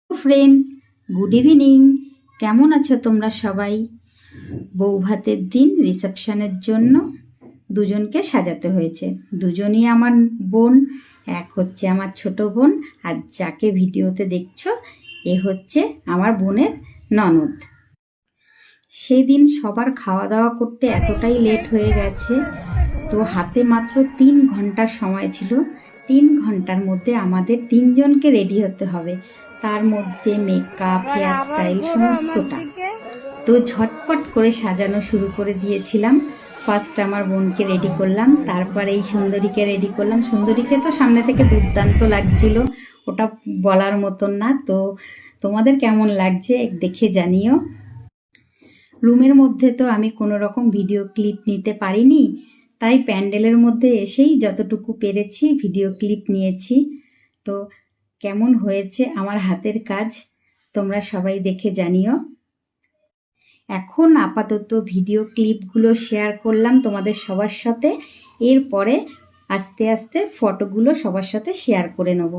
Friends, good evening. কেমন আছো তোমরা সবাই? বউ ভাতের দিন রিসেপশনের জন্য দুজনকে সাজাতে হয়েছে। দুজনই আমার বোন। এক হচ্ছে আমার ছোট বোন, আর যাকে ভিডিওতে দেখছো এ হচ্ছে আমার বোনের ননদ। সেই দিন সবার খাওয়া দাওয়া করতে এতটাই লেট হয়ে গেছে, তো হাতে মাত্র 3 ঘন্টার সময় ছিল। 3 ঘন্টার মধ্যে আমাদের তিনজনকে রেডি হতে হবে, তার মধ্যে মেকআপ, হেয়ার স্টাইল সমস্তটা। তো ঝটপট করে সাজানো শুরু করে দিয়েছিলাম। ফার্স্ট আমার বোনকে রেডি করলাম, তারপর এই সুন্দরীকে রেডি করলাম। সুন্দরীকে তো সামনে থেকে দুর্দান্ত লাগছিল, ওটা বলার মতন না। তো তোমাদের কেমন লাগছে দেখে জানিও। রুমের মধ্যে তো আমি কোনো রকম ভিডিও ক্লিপ নিতে পারিনি, তাই প্যান্ডেলের মধ্যে এসেই যতটুকু পেরেছি ভিডিও ক্লিপ নিয়েছি। তো কেমন হয়েছে আমার হাতের কাজ তোমরা সবাই দেখে জানিও। এখন আপাতত ভিডিও ক্লিপগুলো শেয়ার করলাম তোমাদের সবার সাথে, এরপরে আস্তে আস্তে ফটোগুলো সবার সাথে শেয়ার করে নেব।